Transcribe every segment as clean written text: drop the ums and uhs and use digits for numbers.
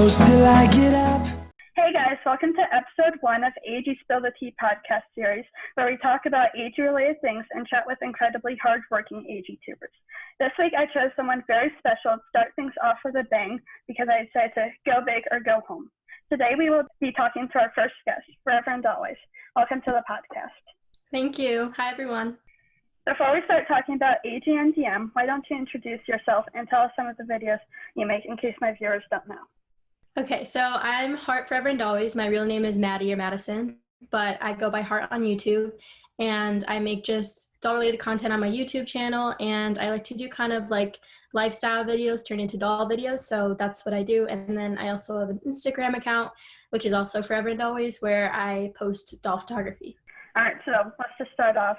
close till I get up. Hey guys, welcome to episode 1 of AG Spill the Tea podcast series, where we talk about AG-related things and chat with incredibly hardworking AGTubers. This week I chose someone very special to start things off with a bang because I decided to go big or go home. Today we will be talking to our first guest, Foreveranddollways. Welcome to the podcast. Thank you. Hi everyone. Before we start talking about AG and DM, why don't you introduce yourself and tell us some of the videos you make in case my viewers don't know. Okay, so I'm Heart Foreveranddollways. My real name is Maddie or Madison, but I go by Heart on YouTube, and I make just doll-related content on my YouTube channel, and I like to do kind of like lifestyle videos turn into doll videos, so that's what I do. And then I also have an Instagram account, which is also Foreveranddollways, where I post doll photography. All right, so let's just start off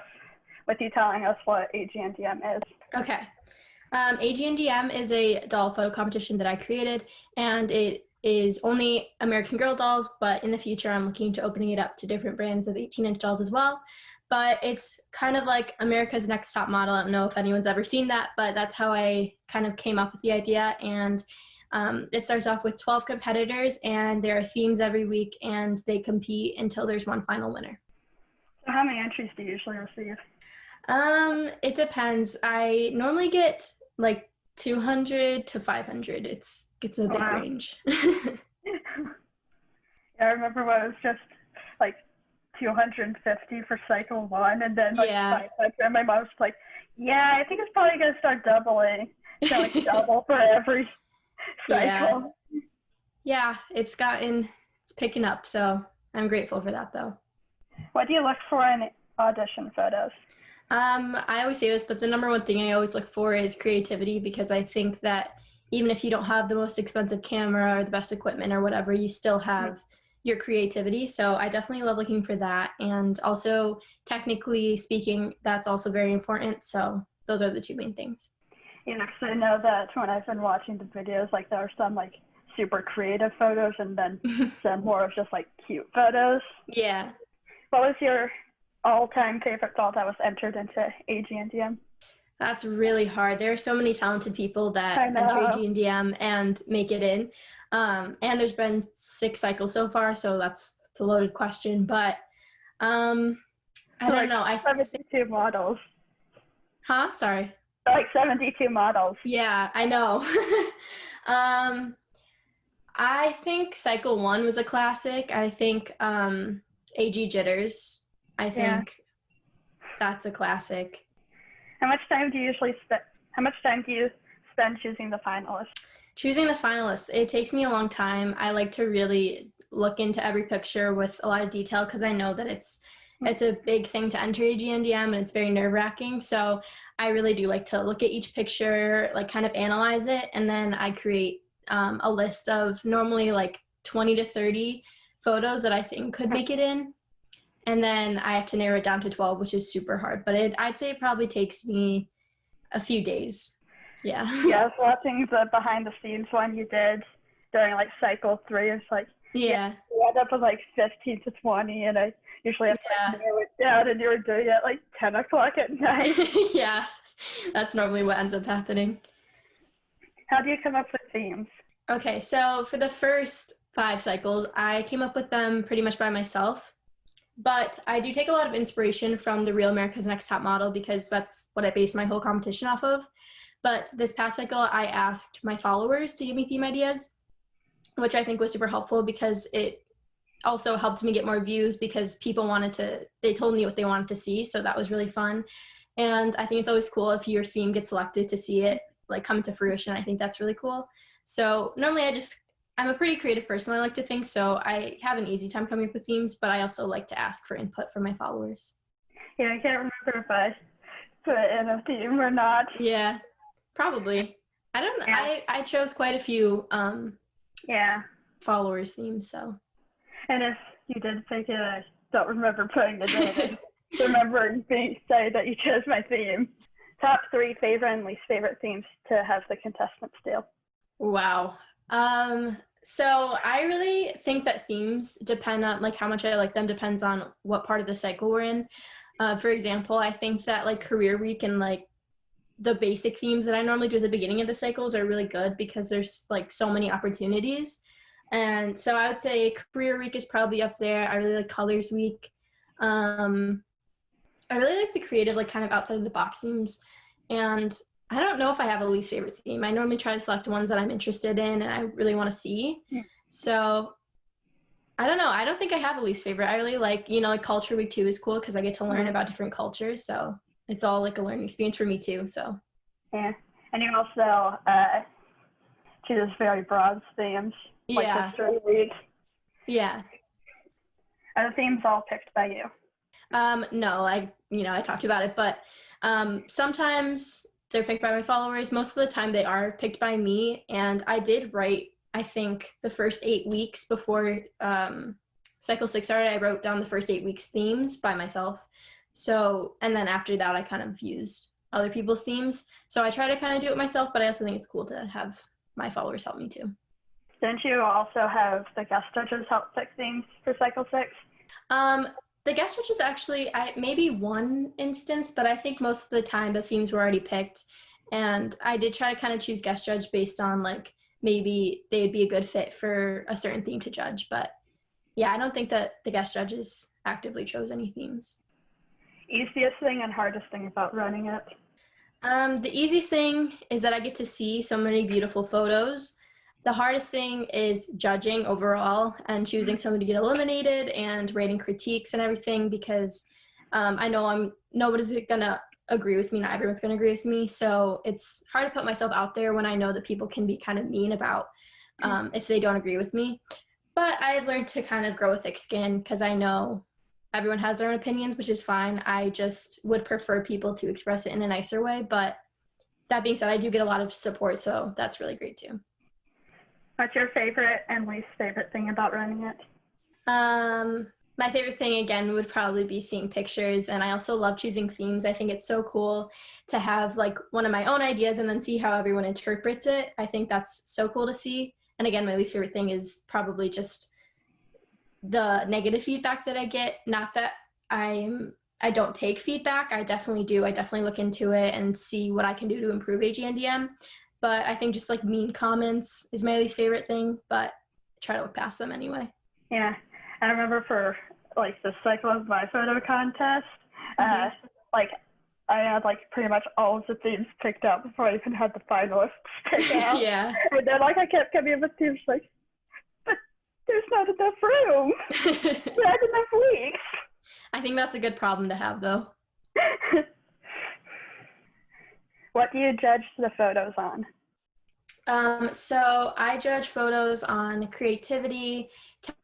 with you telling us what AG and DM is. Okay. AG and DM is a doll photo competition that I created, and it is only American Girl dolls, but in the future I'm looking to opening it up to different brands of 18-inch dolls as well. But it's kind of like America's Next Top Model. I don't know if anyone's ever seen that, but that's how I kind of came up with the idea. And it starts off with 12 competitors, and there are themes every week, and they compete until there's one final winner. So how many entries do you usually receive? It depends. I normally get like 200 to 500. It's a big range. Yeah, I remember when it was just like 250 for cycle 1, and then like 500. My mom was like, "Yeah, I think it's probably gonna start doubling." So like double for every cycle. Yeah, it's picking up. So I'm grateful for that though. What do you look for in audition photos? I always say this, but the number one thing I always look for is creativity, because I think that even if you don't have the most expensive camera or the best equipment or whatever, you still have your creativity. So I definitely love looking for that. And also, technically speaking, that's also very important. So those are the two main things. Yeah, because I know that when I've been watching the videos, like there are some like super creative photos and then some more of just like cute photos. Yeah. What was your all-time favorite doll that was entered into AG and DM? That's really hard. There are so many talented people that enter AG and DM and make it in. And there's been 6 cycles so far, so that's a loaded question. But I don't know. 72 models. Huh? Sorry. Like 72 models. Yeah, I know. I think cycle 1 was a classic. I think AG Jitters. I think that's a classic. How much time do you spend choosing the finalists? Choosing the finalists, it takes me a long time. I like to really look into every picture with a lot of detail, because I know that it's a big thing to enter AG and DM, and it's very nerve-wracking. So I really do like to look at each picture, like kind of analyze it, and then I create a list of normally like 20 to 30 photos that I think could make it in. And then I have to narrow it down to 12, which is super hard. But I'd say it probably takes me a few days. Yeah. Yeah, I was watching the behind the scenes one you did during like cycle 3. It's like, you end up with like 15 to 20, and I usually have to narrow it down, and you were doing it at like 10 o'clock at night. Yeah, that's normally what ends up happening. How do you come up with themes? Okay, so for the first 5 cycles, I came up with them pretty much by myself. But I do take a lot of inspiration from the real America's Next Top Model, because that's what I base my whole competition off of. But this past cycle, I asked my followers to give me theme ideas, which I think was super helpful, because it also helped me get more views, because people they told me what they wanted to see. So that was really fun. And I think it's always cool if your theme gets selected to see it like come to fruition. I think that's really cool. So normally I'm a pretty creative person, I like to think, so I have an easy time coming up with themes, but I also like to ask for input from my followers. Yeah, I can't remember if I put in a theme or not. Yeah, probably. I don't know. Yeah. I chose quite a few followers themes, so. And if you did pick it, I don't remember putting the name. Remembering say that you chose my theme. Top 3 favorite and least favorite themes to have the contestants do. Wow. So I really think that themes depend on like how much I like them depends on what part of the cycle we're in. For example, I think that like career week and like the basic themes that I normally do at the beginning of the cycles are really good, because there's like so many opportunities. And so I would say Career Week is probably up there. I really like Colors Week. I really like the creative, like kind of outside of the box themes. And I don't know if I have a least favorite theme. I normally try to select ones that I'm interested in and I really want to see. So I don't know. I don't think I have a least favorite. I really like, like Culture Week too is cool because I get to learn about different cultures. So it's all like a learning experience for me too. So yeah, and you also choose very broad themes. Like History Week. Yeah. Are the themes all picked by you? No, I talked about it, but sometimes they're picked by my followers. Most of the time they are picked by me. And I did write, I think, the first 8 weeks before Cycle 6 started, I wrote down the first 8 weeks themes by myself. So, and then after that, I kind of used other people's themes. So I try to kind of do it myself, but I also think it's cool to have my followers help me too. Didn't you also have the guest judges help pick themes for Cycle 6? The guest judges actually, maybe one instance, but I think most of the time the themes were already picked. And I did try to kind of choose guest judge based on like, maybe they'd be a good fit for a certain theme to judge. But yeah, I don't think that the guest judges actively chose any themes. Easiest thing and hardest thing about running it? The easiest thing is that I get to see so many beautiful photos. The hardest thing is judging overall and choosing someone to get eliminated and rating critiques and everything because I know nobody's gonna agree with me, not everyone's gonna agree with me, so it's hard to put myself out there when I know that people can be kind of mean about if they don't agree with me. But I've learned to kind of grow a thick skin because I know everyone has their own opinions, which is fine. I just would prefer people to express it in a nicer way, but that being said, I do get a lot of support, so that's really great too. What's your favorite and least favorite thing about running it? My favorite thing, again, would probably be seeing pictures, and I also love choosing themes. I think it's so cool to have like one of my own ideas and then see how everyone interprets it. I think that's so cool to see. And again, my least favorite thing is probably just the negative feedback that I get. Not that I don't take feedback. I definitely do. I definitely look into it and see what I can do to improve AGNDM. But I think just like mean comments is my least favorite thing, but I try to look past them anyway. Yeah, I remember for like the Cycle of My Photo contest, like I had like pretty much all of the themes picked out before I even had the finalists picked out. Yeah. And then like I kept coming up with themes like, but there's not enough room. There's not enough weeks. I think that's a good problem to have though. What do you judge the photos on? So I judge photos on creativity,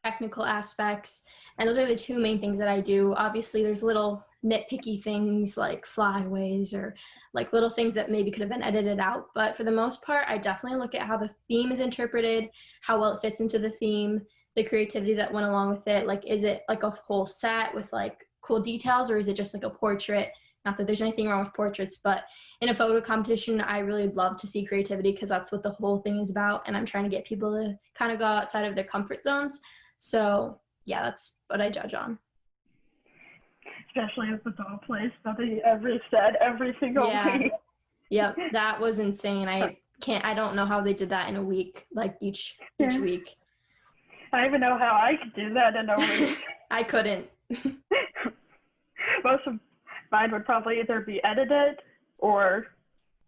technical aspects, and those are the two main things that I do. Obviously, there's little nitpicky things like flyaways or like little things that maybe could have been edited out. But for the most part, I definitely look at how the theme is interpreted, how well it fits into the theme, the creativity that went along with it. Like, is it like a whole set with like cool details, or is it just like a portrait? Not that there's anything wrong with portraits, but in a photo competition, I really love to see creativity because that's what the whole thing is about. And I'm trying to get people to kind of go outside of their comfort zones. So yeah, that's what I judge on. Especially with TheDollPlace, nobody ever said every single week. Yep, that was insane. I don't know how they did that in a week, like each week. I don't even know how I could do that in a week. I couldn't. Most of mine would probably either be edited or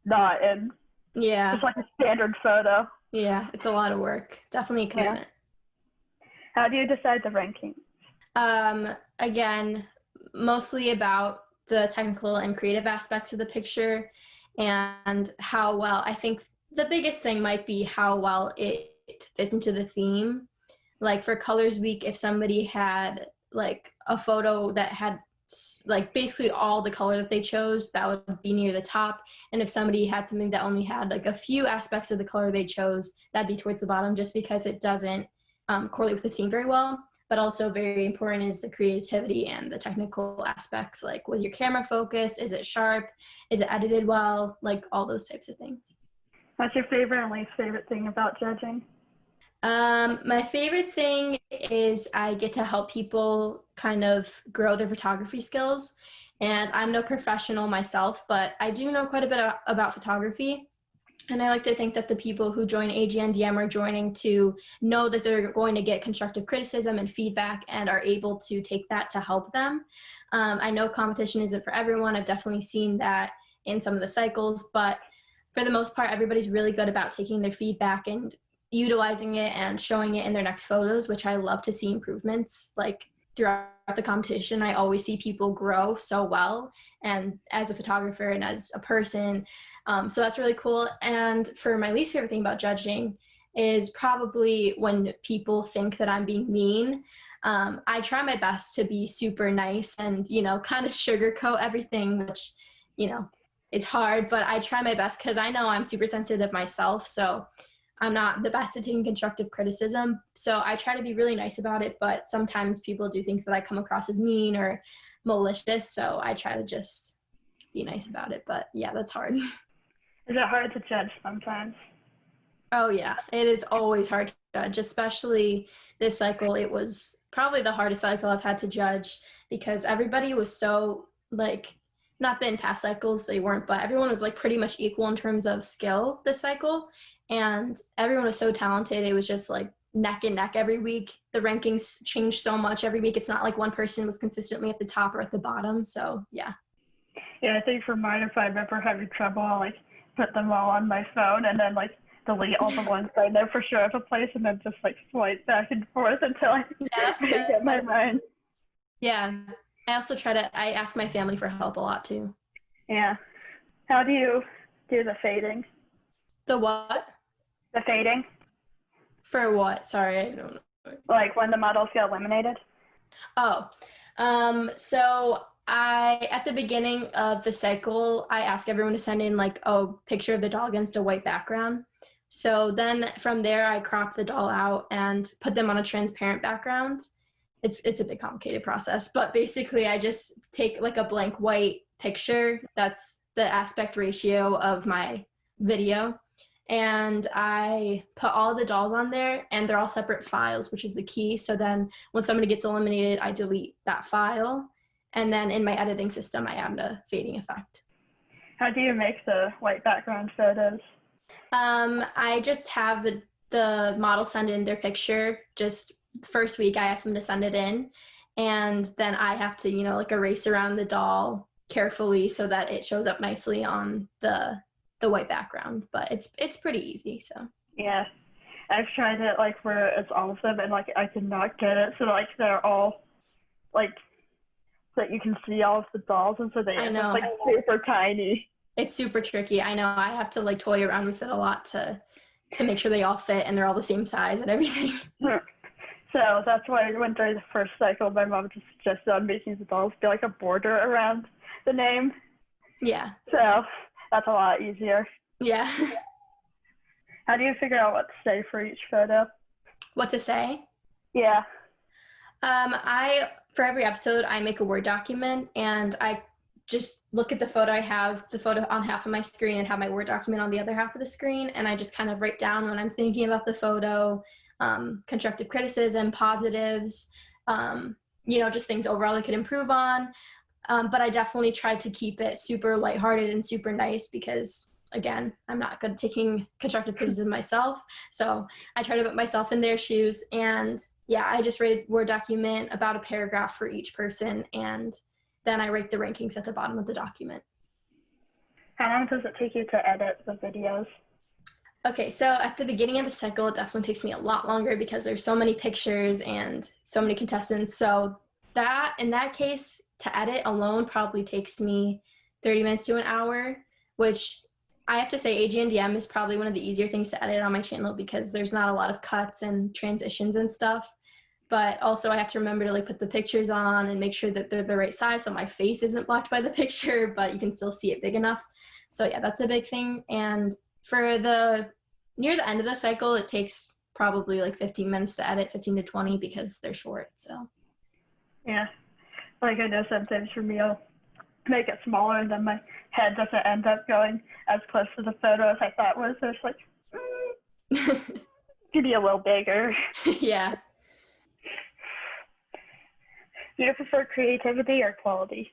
not, and just like a standard photo. Yeah, it's a lot of work. Definitely a commitment. How do you decide the rankings? Again, mostly about the technical and creative aspects of the picture and how well, I think the biggest thing might be how well it fits into the theme. Like for Colors Week, if somebody had like a photo that had like basically all the color that they chose, that would be near the top. And if somebody had something that only had like a few aspects of the color they chose, that'd be towards the bottom just because it doesn't correlate with the theme very well. But also very important is the creativity and the technical aspects, like was your camera focused, is it sharp, is it edited well, like all those types of things. What's your favorite and least favorite thing about judging? My favorite thing is I get to help people kind of grow their photography skills. And I'm no professional myself, but I do know quite a bit about photography. And I like to think that the people who join AGNDM are joining to know that they're going to get constructive criticism and feedback and are able to take that to help them. I know competition isn't for everyone. I've definitely seen that in some of the cycles, but for the most part, everybody's really good about taking their feedback and utilizing it and showing it in their next photos, which I love to see improvements. Like throughout the competition, I always see people grow so well, and as a photographer and as a person. So that's really cool. And for my least favorite thing about judging is probably when people think that I'm being mean. I try my best to be super nice and, you know, kind of sugarcoat everything, which, you know, it's hard, but I try my best because I know I'm super sensitive myself. So I'm not the best at taking constructive criticism. So I try to be really nice about it, but sometimes people do think that I come across as mean or malicious. So I try to just be nice about it. But yeah, that's hard. Is it hard to judge sometimes? Oh yeah, it is always hard to judge, especially this cycle. It was probably the hardest cycle I've had to judge because everybody was so like, not that in past cycles they weren't, but everyone was like pretty much equal in terms of skill this cycle. And everyone was so talented. It was just like neck and neck every week. The rankings changed so much every week. It's not like one person was consistently at the top or at the bottom. So yeah. Yeah, I think for mine, if I remember having trouble, I'll like put them all on my phone and then like delete all the ones I know for sure have a place and then just like swipe back and forth until I get my mind. Yeah. I also I ask my family for help a lot too. Yeah. How do you do the fading? The what? The fading? For what? Sorry, I don't know. Like when the models get eliminated? Oh, so at the beginning of the cycle, I ask everyone to send in like a picture of the doll against a white background. So then from there, I crop the doll out and put them on a transparent background. It's a bit complicated process, but basically I just take like a blank white picture. That's the aspect ratio of my video. And I put all the dolls on there and they're all separate files, which is the key. So then when somebody gets eliminated, I delete that file. And then in my editing system, I add a fading effect. How do you make the white background photos? I just have the model send in their picture. Just the first week, I ask them to send it in. And then I have to, you know, like erase around the doll carefully so that it shows up nicely on the white background, but it's pretty easy. So yeah, I've tried it like where it's all of them and like I cannot get it so like they're all like so that you can see all of the dolls and so they end up like super tiny. It's super tricky. I know. I have to like toy around with it a lot to make sure they all fit and they're all the same size and everything. So that's why when during the first cycle my mom just suggested on making the dolls be like a border around the name. Yeah. So that's a lot easier. Yeah. How do you figure out what to say for each photo? What to say? Yeah. For every episode, I make a Word document and I just look at the photo. I have the photo on half of my screen and have my Word document on the other half of the screen. And I just kind of write down when I'm thinking about the photo, constructive criticism, positives, you know, just things overall I could improve on. But I definitely tried to keep it super lighthearted and super nice because, again, I'm not good at taking constructive criticism myself. So I try to put myself in their shoes. And yeah, I just write a Word document about a paragraph for each person. And then I write the rankings at the bottom of the document. How long does it take you to edit the videos? Okay, so at the beginning of the cycle, it definitely takes me a lot longer because there's so many pictures and so many contestants. So that, in that case, to edit alone probably takes me 30 minutes to an hour, which I have to say AGNDM is probably one of the easier things to edit on my channel because there's not a lot of cuts and transitions and stuff. But also I have to remember to like put the pictures on and make sure that they're the right size so my face isn't blocked by the picture, but you can still see it big enough. So yeah, that's a big thing. And for near the end of the cycle, it takes probably like 15 minutes to edit, 15 to 20 because they're short, so. Yeah. Like I know sometimes for me, I'll make it smaller and then my head doesn't end up going as close to the photo as I thought was. So it's like, could be a little bigger. Yeah. Do you prefer creativity or quality?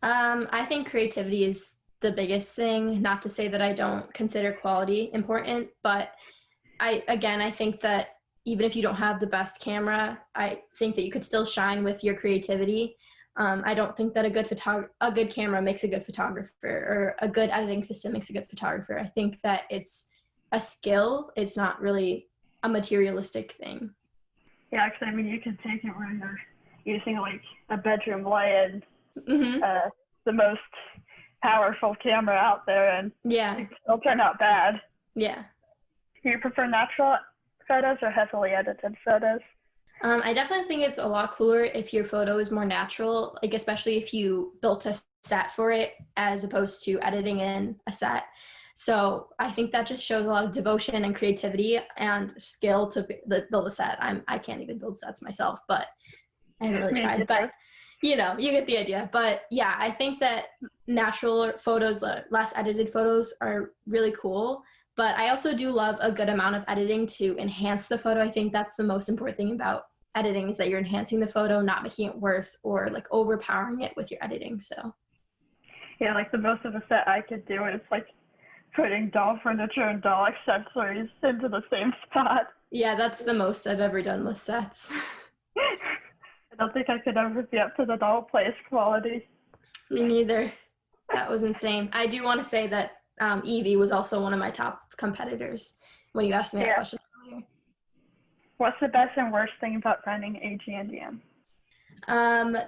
I think creativity is the biggest thing. Not to say that I don't consider quality important, but I think that even if you don't have the best camera, I think that you could still shine with your creativity. I don't think that a good camera makes a good photographer, or a good editing system makes a good photographer. I think that it's a skill. It's not really a materialistic thing. Yeah, actually, I mean, you can take it when you're using like a bedroom light and the most powerful camera out there, and it will turn out bad. Yeah. Do you prefer natural photos or heavily edited photos? I definitely think it's a lot cooler if your photo is more natural, like especially if you built a set for it as opposed to editing in a set. So I think that just shows a lot of devotion and creativity and skill to build a set. I can't even build sets myself, but I haven't really tried. But you get the idea. But yeah, I think that natural photos, less edited photos, are really cool. But I also do love a good amount of editing to enhance the photo. I think that's the most important thing about editing, is that you're enhancing the photo, not making it worse or like overpowering it with your editing. So yeah, like the most of the set I could do is like putting doll furniture and doll accessories into the same spot. Yeah, that's the most I've ever done with sets. I don't think I could ever be up to the TheDollPlace quality. Me neither. That was insane. I do want to say that Evie was also one of my top competitors when you asked me that question earlier. What's the best and worst thing about running AGNDM?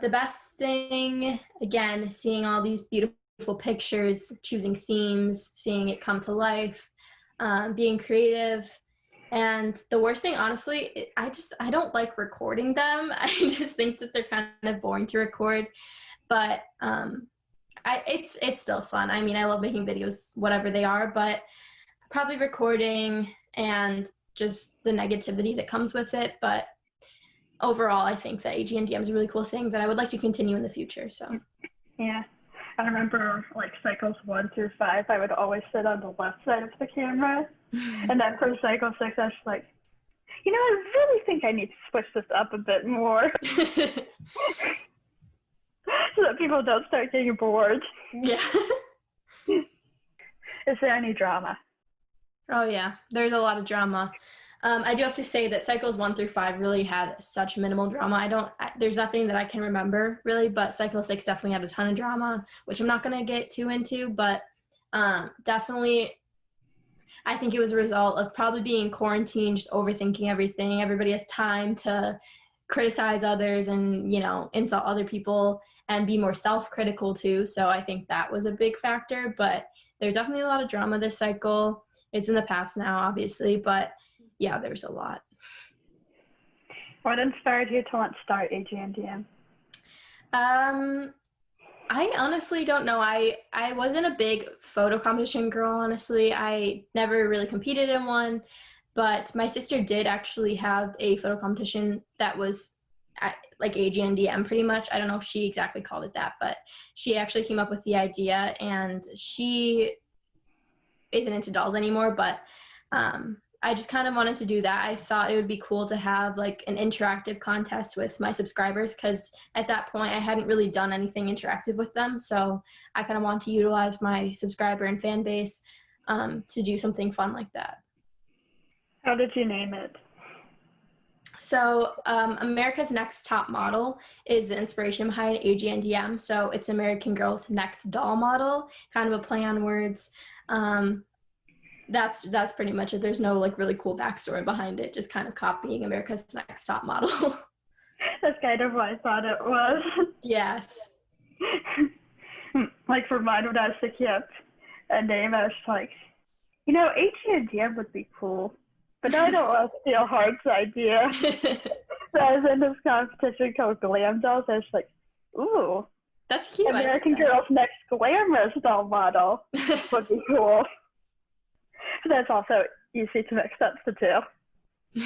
The best thing, again, seeing all these beautiful pictures, choosing themes, seeing it come to life, being creative. And the worst thing, honestly, I don't like recording them. I just think that they're kind of boring to record. But it's still fun. I mean, I love making videos, whatever they are, but probably recording and just the negativity that comes with it. But overall, I think that AGNDM is a really cool thing that I would like to continue in the future. So yeah, I remember like cycles 1 through 5, I would always sit on the left side of the camera, and then for cycle 6, I was like, I really think I need to switch this up a bit more. So that people don't start getting bored. Yeah. Is there any drama? Oh yeah, there's a lot of drama. I do have to say that cycles 1 through 5 really had such minimal drama. There's nothing that I can remember really, but cycle 6 definitely had a ton of drama, which I'm not gonna get too into, but definitely I think it was a result of probably being quarantined, just overthinking everything. Everybody has time to criticize others and, insult other people and be more self-critical too. So I think that was a big factor, but there's definitely a lot of drama this cycle. It's in the past now, obviously, but yeah, there's a lot. What inspired you to want to start AGNDM? I honestly don't know. I wasn't a big photo competition girl, honestly. I never really competed in one, but my sister did actually have a photo competition that was like AGNDM pretty much. I don't know if she exactly called it that, but she actually came up with the idea, and she isn't into dolls anymore, but I just kind of wanted to do that. I thought it would be cool to have like an interactive contest with my subscribers, because at that point I hadn't really done anything interactive with them. So I kind of want to utilize my subscriber and fan base to do something fun like that. How did you name it? So America's Next Top Model is the inspiration behind AGNDM. So it's American Girl's Next Doll Model, kind of a play on words. That's pretty much it. There's no like really cool backstory behind it, just kind of copying America's Next Top Model. That's kind of what I thought it was. Yes. Like for mine, when I was thinking up a name, I was like, AGNDM would be cool. But now I don't want to steal Hart's idea. So I was in this competition called Glam Dolls. I was like, ooh. That's cute. American Girl's Next Glamorous Doll Model would be cool. But that's also easy to mix up the two,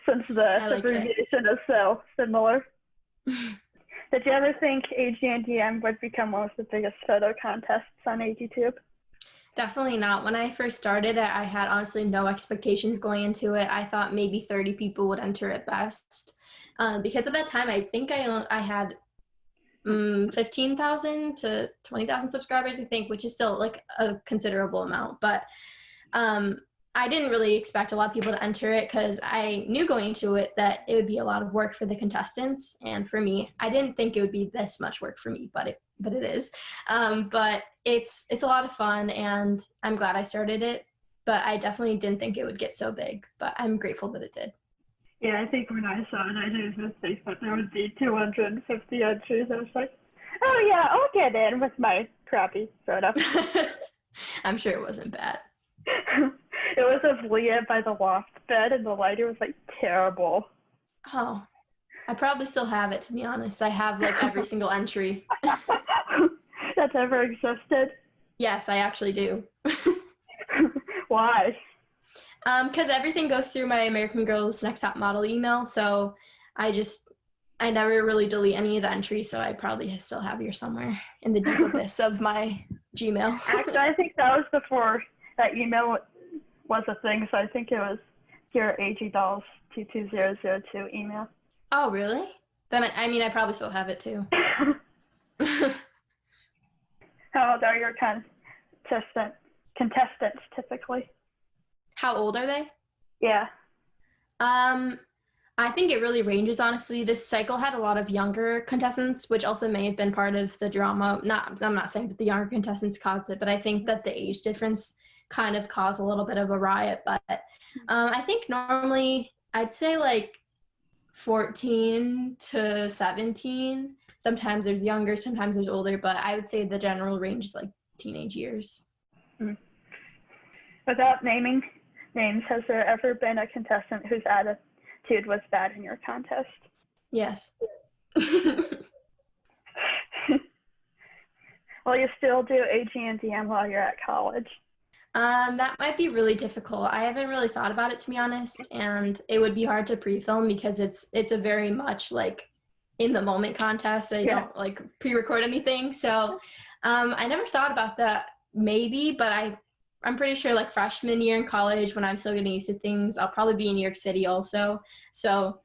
since the abbreviation is so similar. Did you ever think AGNDM would become one of the biggest photo contests on AGTube? Definitely not. When I first started, I had honestly no expectations going into it. I thought maybe 30 people would enter at best. Because at that time, I think I had 15,000 to 20,000 subscribers, I think, which is still like a considerable amount. But I didn't really expect a lot of people to enter it because I knew going into it that it would be a lot of work for the contestants and for me. I didn't think it would be this much work for me, but it is. But it's a lot of fun, and I'm glad I started it. But I definitely didn't think it would get so big. But I'm grateful that it did. Yeah, I think when I saw it, I didn't think that there would be 250 entries. I was like, oh yeah, I'll get in with my crappy photo. I'm sure it wasn't bad. It was of Leah by the loft bed, and the lighting was like terrible. Oh, I probably still have it, to be honest. I have like every single entry. That's ever existed? Yes, I actually do. Why? Because everything goes through my American Girls Next Top Model email, so I never really delete any of the entries, so I probably still have yours somewhere in the deep abyss of my Gmail. Actually, I think that was before that email was a thing, so I think it was your AGDolls22002 email. Oh, really? Then, I probably still have it, too. How old are your contestants, typically? How old are they? Yeah. I think it really ranges, honestly. This cycle had a lot of younger contestants, which also may have been part of the drama. I'm not saying that the younger contestants caused it, but I think that the age difference kind of caused a little bit of a riot. But I think normally I'd say like 14 to 17. Sometimes there's younger, sometimes there's older, but I would say the general range is like teenage years. Without naming names, has there ever been a contestant whose attitude was bad in your contest? Yes. Will you still do AG and DM while you're at college? That might be really difficult. I haven't really thought about it, to be honest, and it would be hard to pre-film because it's a very much like in the moment contest. I don't like pre-record anything, so I never thought about that. Maybe, but I'm pretty sure like freshman year in college, when I'm still getting used to things, I'll probably be in New York City also. So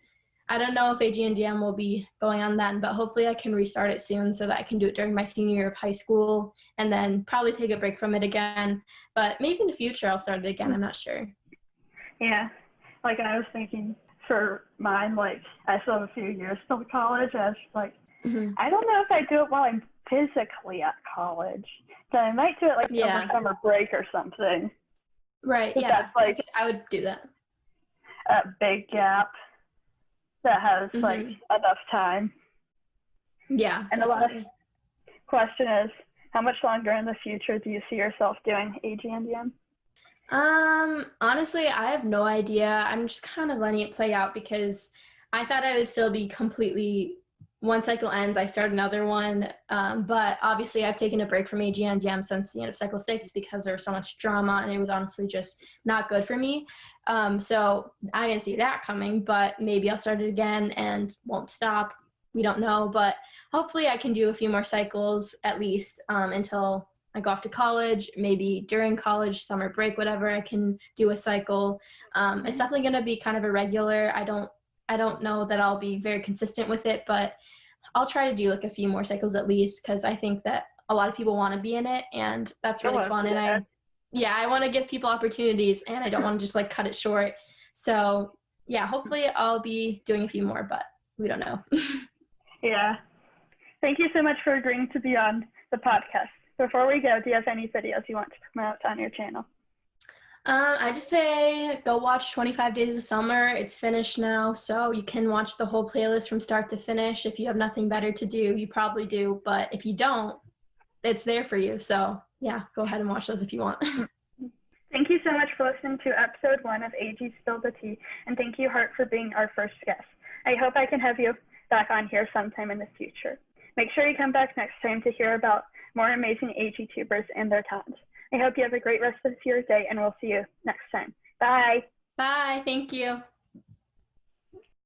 I don't know if AG and DM will be going on then, but hopefully I can restart it soon so that I can do it during my senior year of high school and then probably take a break from it again. But maybe in the future I'll start it again. I'm not sure. Yeah, like I was thinking for mine, like I still have a few years till college. I was like, I don't know if I do it while I'm physically at college. So I might do it like over summer break or something. Right, yeah. That's like I would do that. A big gap that has like enough time. Yeah. And definitely. the last question is, how much longer in the future do you see yourself doing AG and DM? Honestly, I have no idea. I'm just kind of letting it play out because I thought I would still be completely, one cycle ends, I start another one. But obviously I've taken a break from AG and DM since the end of cycle 6 because there was so much drama and it was honestly just not good for me. So I didn't see that coming, but maybe I'll start it again and won't stop. We don't know, but hopefully I can do a few more cycles at least until I go off to college, maybe during college, summer break, whatever, I can do a cycle. It's definitely going to be kind of irregular. I don't know that I'll be very consistent with it, but I'll try to do like a few more cycles at least because I think that a lot of people want to be in it and that's really fun. And I want to give people opportunities and I don't want to just like cut it short. So yeah, hopefully I'll be doing a few more, but we don't know. Yeah. Thank you so much for agreeing to be on the podcast. Before we go, do you have any videos you want to promote on your channel? I just say go watch 25 Days of Summer. It's finished now, so you can watch the whole playlist from start to finish. If you have nothing better to do, you probably do, but if you don't, it's there for you. So yeah, go ahead and watch those if you want. Thank you so much for listening to episode 1 of AG Spill the Tea, and thank you, Hart, for being our first guest. I hope I can have you back on here sometime in the future. Make sure you come back next time to hear about more amazing AGTubers and their talents. I hope you have a great rest of your day, and we'll see you next time. Bye. Bye. Thank you.